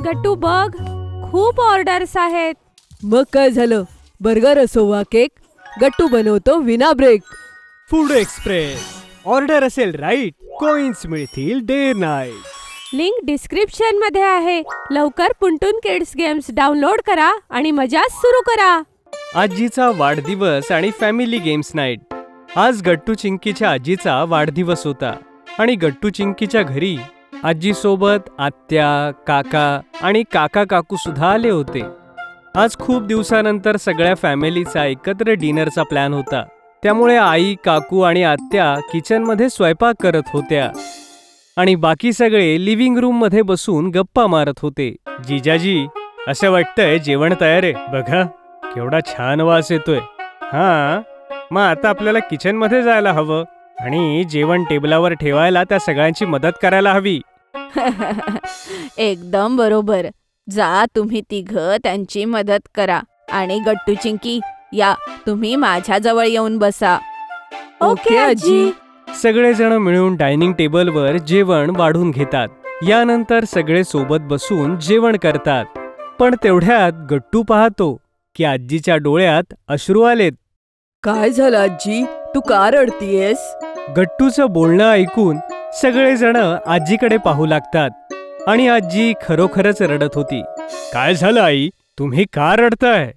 गट्टू बघ, खूप ऑर्डर्स आहेत. मग काय झालं? बर्गर असो वा केक, गट्टू बनवतो विना ब्रेक. Food express. ऑर्डर असेल राईट, कॉइन्स मिळतील डे नाईट. लिंक डिस्क्रिप्शन मध्ये आहे. लवकर पुंटून किड्स गेम्स डाउनलोड करा आणि मजा सुरू करा. आजीचा वाढदिवस आणि फॅमिली गेम्स नाईट. आज गट्टू चिंकीच्या आजीचा वाढदिवस होता आणि गट्टू चिंकीच्या घरी आजीसोबत आत्या, काका आणि काका काकू सुद्धा आले होते. आज खूप दिवसानंतर सगळ्या फॅमिलीचा एकत्र डिनरचा प्लॅन होता. त्यामुळे आई, काकू आणि आत्या किचनमध्ये स्वयंपाक करत होत्या आणि बाकी सगळे लिव्हिंग रूम मध्ये बसून गप्पा मारत होते. जिजाजी, असं वाटतंय जेवण तयार आहे. बघा केवढा छान वास येतोय. हा, मग आता आपल्याला किचन मध्ये जायला हवं आणि जेवण टेबलावर ठेवायला त्या सगळ्यांची मदत करायला हवी. एकदम बरोबर. जा तुम्ही तिघं त्यांची मदत करा आणि गट्टू चिंकी, या तुम्ही माझ्याजवळ येऊन बसा. ओके आजी. सगळेजण मिळून डायनिंग टेबलवर जेवण वाढून घेतात. यानंतर सगळे सोबत बसून जेवण करतात. पण तेवढ्यात गट्टू पाहतो की आजीच्या डोळ्यात अश्रू आलेत. काय झालं आजी? तू का रडतीयेस? गट्टूचं बोलणं ऐकून सगळेजण आजीकडे पाहू लागतात आणि आजी खरोखरच रडत होती. काय झालं आई? तुम्ही का रडताय?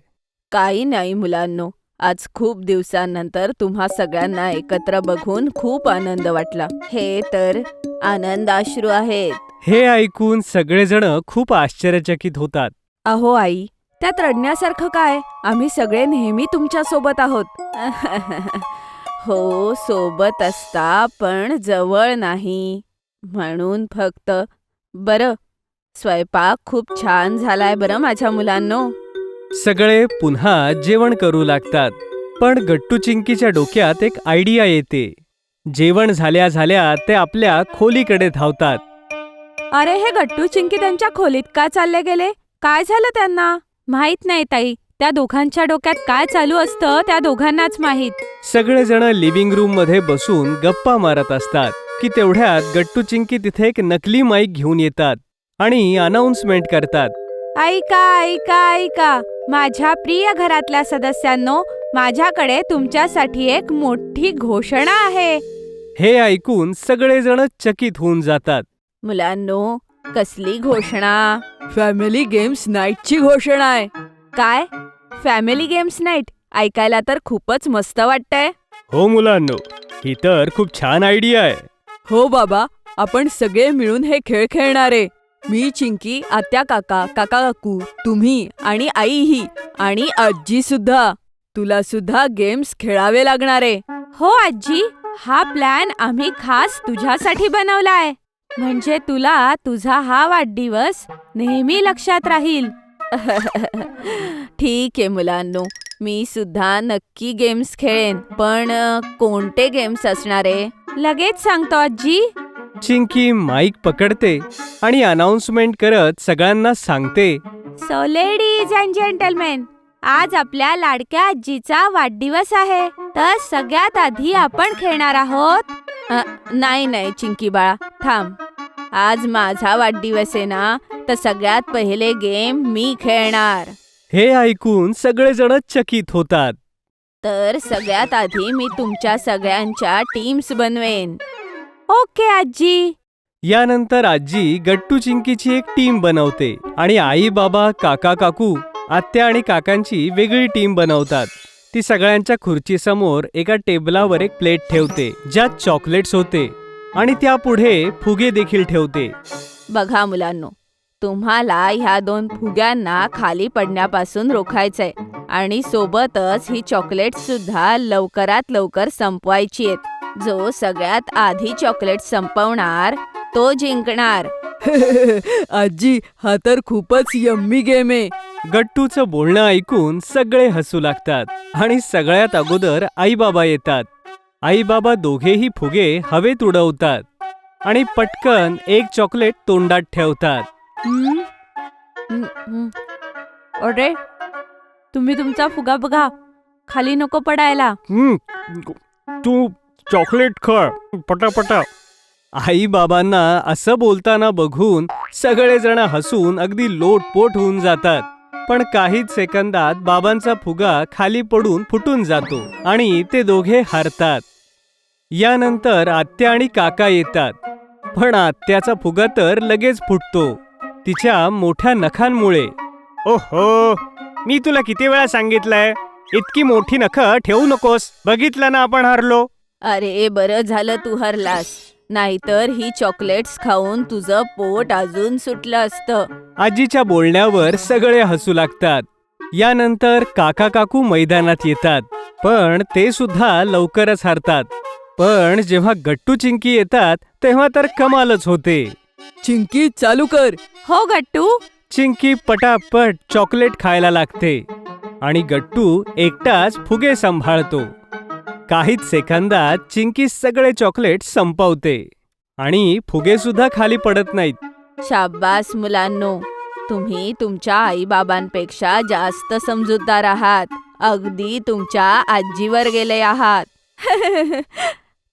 काही नाही मुलांनो, आज खूप दिवसांनंतर तुम्हा सगळ्यांना एकत्र बघून खूप आनंद वाटला. हे तर आनंदाश्रू आहेत. हे ऐकून सगळेजण खूप आश्चर्यचकित होतात. अहो आई, त्यात रडण्यासारखं काय? आम्ही सगळे नेहमी तुमच्या सोबत आहोत. हो, सोबत असता पण जवळ नाही म्हणून फक्त. बरं, स्वयंपाक खूप छान झालाय बरं माझ्या मुलांनो. सगळे पुन्हा जेवण करू लागतात. पण गट्टू चिंकीच्या डोक्यात एक आयडिया येते. जेवण झाल्या झाल्या ते आपल्या खोलीकडे धावतात. अरे, हे गट्टू चिंकी त्यांच्या खोलीत का चालले गेले? काय झालं त्यांना? माहित नाही ताई. त्या दोघांच्या डोक्यात काय चालू असतं त्या दोघांनाच माहित. सगळेजण लिव्हिंग रूम मध्ये बसून गप्पा मारत असतात की तेवढ्यात गट्टू चिंकी तिथे एक नकली माईक घेऊन येतात आणि अनाउन्समेंट करतात. ऐका ऐका ऐका, माझ्या प्रिय घरातल्या सदस्यांनो, माझ्याकडे तुमच्यासाठी एक मोठी घोषणा आहे. हे ऐकून सगळेजण चकित होऊन जातात. मुलांनो, कसली घोषणा? फॅमिली गेम्स नाईटची घोषणा आहे. काय? Family games night? ऐकायला तर खूपच मस्त वाटतंय. हो मुलांनो, ही तर खूप छान आयडिया आहे. हो बाबा, आपण सगळे मिळून हे खेळ खेळणारे. मी, चिंकी, आत्या, काका, काका काकू, तुम्ही आणि आईही आणि आजी सुद्धा. तुला सुद्धा गेम्स खेळावे लागणारे. हो आजी, हा प्लॅन आम्ही खास तुझ्यासाठी बनवलाय. म्हणजे तुला तुझा हा वाढदिवस नेहमी लक्षात राहील. ठीक आहे मुलांनो, मी सुद्धा नक्की गेम्स खेळेन. पण कोणते गेम्स असणारे? लगेच सांगतो आजी. चिंकी माईक पकडते आणि अनाउन्समेंट करत सगळ्यांना सांगते. सो लेडीज अँड जेंटलमेन, आज आपल्या लाडक्या आजीचा वाढदिवस आहे. तर सगळ्यात आधी आपण खेळणार आहोत. नाही नाही चिंकी बाळा, थांब. आज माझा वाढदिवस आहे ना, तर सगळ्यात पहिले गेम मी खेळणार. हे ऐकून सगळेजण चकित होतात. तर सगळ्यात आधी मी तुमच्या सगळ्यांच्या टीम्स बनवेन. ओके आजी. यानंतर आजी गट्टू चिंकीची एक टीम बनवते आणि आई, बाबा, काका, काकू, आत्या आणि काकांची वेगळी टीम बनवतात. ती सगळ्यांच्या खुर्चीसमोर एका टेबलावर एक प्लेट ठेवते ज्यात चॉकलेट्स होते आणि त्यापुढे फुगे देखील ठेवते. बघा मुलांनो, तुम्हाला ह्या 2 फुग्यांना खाली पडण्यापासून रोखायचंय आणि सोबतच ही चॉकलेट्स सुद्धा लवकरात लवकर संपवायची आहेत. जो सगळ्यात आधी चॉकलेट संपवणार तो जिंकणार. आजी, हा तर खूपच यम्मी गेम आहे. गट्टूचं बोलणं ऐकून सगळे हसू लागतात आणि सगळ्यात अगोदर आई बाबा येतात. आई बाबा दोघेही फुगे हवेत उडवतात आणि पटकन एक चॉकलेट तोंडात ठेवतात. अरे, तुम्ही तुमचा फुगा बघा, खाली नको पडायला. तू चॉकलेट खा पटापटा. आई बाबांना असं बोलताना बघून सगळेजण हसून अगदी लोटपोट होऊन जातात. पण काहीच सेकंदात बाबांचा फुगा खाली पडून फुटून जातो आणि ते दोघे हारतात. यानंतर आत्या आणि काका येतात. पण आत्याचा फुगा तर लगेच फुटतो, तिच्या मोठ्या नखांमुळे. ओहो, मी तुला किती वेळा सांगितलंय, इतकी मोठी नखं ठेवू नकोस. बघितलं ना आपण हारलो. अरे बरं झालं तू हरलास, नाहीतर ही चॉकलेट्स खाऊन तुझं पोट अजून सुटलं असतं. आजीच्या बोलण्यावर सगळे हसू लागतात. यानंतर काका काकू मैदानात येतात, पण ते सुद्धा लवकरच हारतात. पण जेव्हा गट्टू चिंकी येतात तेव्हा तर कमालच होते. चिंकी चालू कर. हो गट्टू. चिंकी पटापट चॉकलेट खायला लागते आणि गट्टू एकटाच फुगे सांभाळतो. काहीच सेकंदात चिंकी सगळे चॉकलेट संपवते आणि फुगे सुद्धा खाली पडत नाहीत. शाब्बास मुलांनो, तुम्ही तुमच्या आईबाबांपेक्षा जास्त समजूतदार आहात. अगदी तुमच्या आजीवर गेले आहात.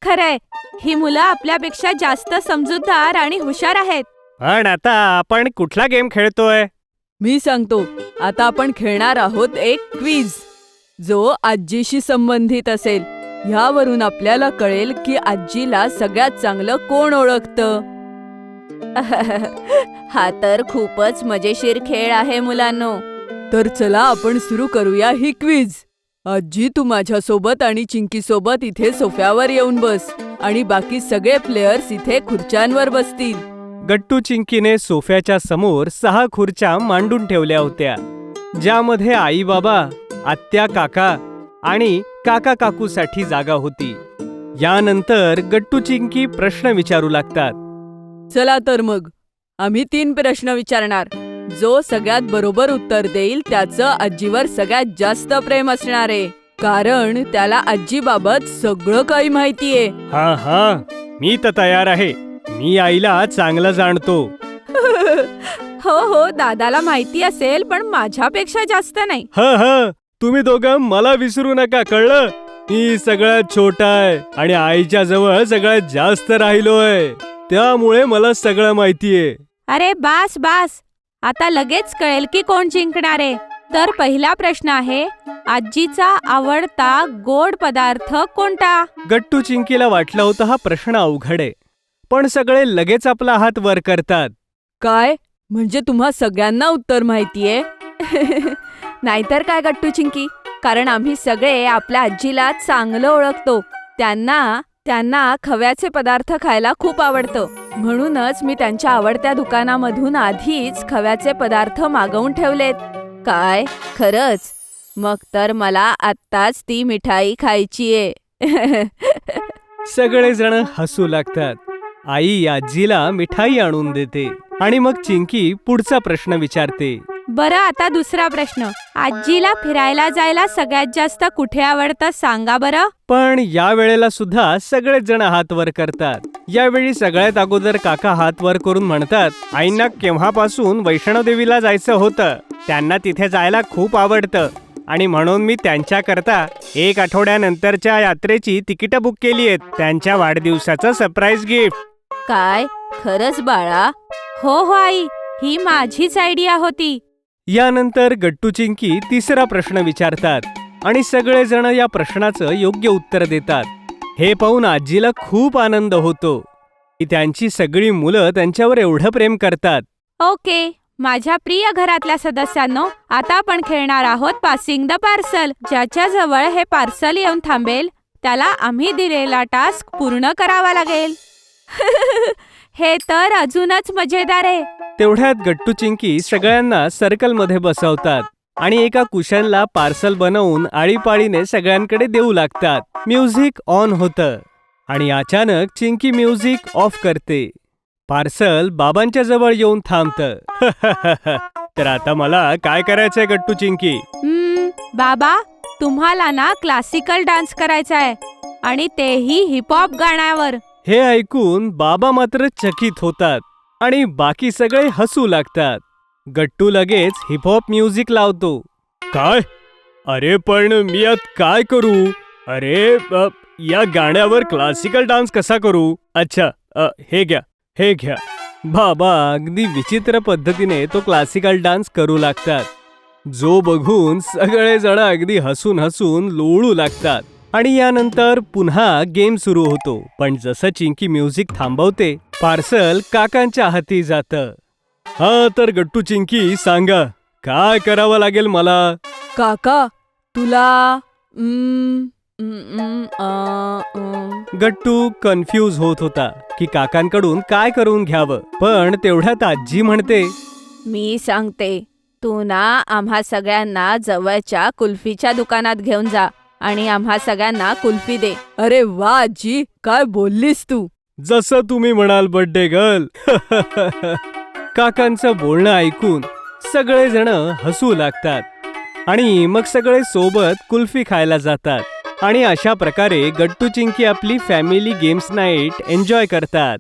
खरंय, ही मुलं आपल्यापेक्षा जास्त समजूतदार आणि हुशार आहेत. पण आता आपण कुठला गेम खेळतोय? मी सांगतो. आता आपण खेळणार आहोत एक क्विज, जो आजीशी संबंधित असेल. ह्यावरून आपल्याला कळेल की आजीला सगळ्यात चांगलं कोण ओळखतं. हा तर खूपच मजेशीर खेळ आहे मुलांनो. तर चला आपण सुरू करूया ही क्विज. आजी, तू माझ्यासोबत आणि चिंकी सोबत इथे सोफ्यावर येऊन बस आणि बाकी सगळे प्लेयर्स इथे खुर्च्यांवर बसतील. गट्टू चिंकीने सोफ्याच्या समोर 6 खुर्च्या मांडून ठेवल्या होत्या, ज्यामध्ये आई बाबा, आत्या काका आणि काका काकूसाठी जागा होती. यानंतर गट्टू चिंकी प्रश्न विचारू लागतात. चला तर मग, आम्ही 3 प्रश्न विचारणार. जो सगळ्यात बरोबर उत्तर देईल त्याचं आजीवर सगळ्यात जास्त प्रेम असणार आहे, कारण त्याला आजीबाबत सगळं काही माहितीये. हा हा, मी तर तयार आहे. मी आईला चांगलं जाणतो. हो हो, दादाला माहिती असेल, पण माझ्यापेक्षा जास्त नाही. ह, तुम्ही दोघं मला विसरू नका, कळलं? मी सगळ्यात छोटा आहे आणि आईच्या जवळ सगळ्यात जास्त राहिलोय, त्यामुळे मला सगळं माहितीये. अरे बास बास, आता लगेच कळेल की कोण जिंकणार आहे. तर पहिला प्रश्न आहे, आजीचा आवडता गोड पदार्थ कोणता? गट्टू चिंकीला वाटलं होतं हा प्रश्न अवघड आहे, पण सगळे लगेच आपला हात वर करतात. काय म्हणजे तुम्हा सगळ्यांना उत्तर माहितीये? नाहीतर काय गट्टू चिंकी, कारण आम्ही सगळे आपल्या आजीला चांगलं ओळखतो. त्यांना खव्याचे पदार्थ खायला खूप आवडतं. म्हणूनच मी त्यांच्या आवडत्या दुकानामधून आधीच खव्याचे पदार्थ मागवून ठेवलेत. काय खरंच? मग तर मला आत्ताच ती मिठाई खायचीये. सगळेजण हसू लागतात. आई आजीला मिठाई आणून देते आणि मग चिंकी पुढचा प्रश्न विचारते. बरं, आता दुसरा प्रश्न, आजीला फिरायला जायला सगळ्यात जास्त कुठे आवडतं सांगा बरं. पण या वेळेला सुद्धा सगळेच जण हात वर करतात. यावेळी सगळ्यात अगोदर काका हात वर करून म्हणतात, आईंना केव्हापासून वैष्णोदेवीला जायचं होतं. त्यांना तिथे जायला खूप आवडतं आणि म्हणून मी त्यांच्याकरता 1 आठवड्यानंतरच्या यात्रेची तिकीटं बुक केली आहेत, त्यांच्या वाढदिवसाचं सरप्राईज गिफ्ट. काय खरंच बाळा? हो हो आई, ही माझीच आयडिया होती. यानंतर गट्टू चिंकी तिसरा प्रश्न विचारतात आणि सगळेजण या प्रश्नाचं योग्य उत्तर देतात. हे पाहून आजीला खूप आनंद होतो की त्यांची सगळी मुलं त्यांच्यावर एवढं प्रेम करतात. ओके, माझ्या प्रिय घरातल्या सदस्यांनो, आता आपण खेळणार आहोत पासिंग द पार्सल. ज्याच्या जवळ हे पार्सल येऊन थांबेल त्याला आम्ही दिलेला टास्क पूर्ण करावा लागेल. हे तर अजूनच मजेदार आहे. तेवढ्यात गट्टू चिंकी सगळ्यांना सर्कलमध्ये बसवतात आणि एका कुशनला पार्सल बनवून आळीपाळीने सगळ्यांकडे देऊ लागतात. म्युझिक ऑन होतं आणि अचानक चिंकी म्युझिक ऑफ करते. पार्सल बाबांच्या जवळ येऊन थांबतं. तर आता मला काय करायचंय गट्टू चिंकी? बाबा, तुम्हाला ना क्लासिकल डान्स करायचा आहे आणि तेही हिपहॉप गाण्यावर. हे ऐकून बाबा मात्र चकित होतात आणि बाकी सगळे हसू लागतात. गट्टू लगेच हिपहॉप म्युझिक लावतो. काय? अरे पण मी यात काय करू? अरे या गाण्यावर क्लासिकल डान्स कसा करू? अच्छा, हे घ्या, हे घ्या. बाबा अगदी विचित्र पद्धतीने तो क्लासिकल डान्स करू लागतात, जो बघून सगळेजण अगदी हसून हसून लोळू लागतात. आणि यानंतर पुन्हा गेम सुरू होतो. पण जसं चिंकी म्युझिक थांबवते, पार्सल काकांच्या हाती जातं. हा तर गट्टू चिंकी, सांगा काय करावं लागेल मला? काका तुला गट्टू कन्फ्यूज होत होता की काकांकडून काय करून घ्यावं. पण तेवढ्यात आजी म्हणते, मी सांगते, तू ना आम्हा सगळ्यांना जवळच्या कुल्फीच्या दुकानात घेऊन जा आणि आम्हा सगळ्यांना कुल्फी दे. अरे वा आजी, काय बोललीस तू? जसं तुम्ही म्हणाल बर्थडे गर्ल. काकांचं बोलणं ऐकून सगळेजण हसू लागतात आणि मग सगळे सोबत कुल्फी खायला जातात. आणि अशा प्रकारे गट्टू चिंकी आपली फॅमिली गेम्स नाईट एन्जॉय करतात.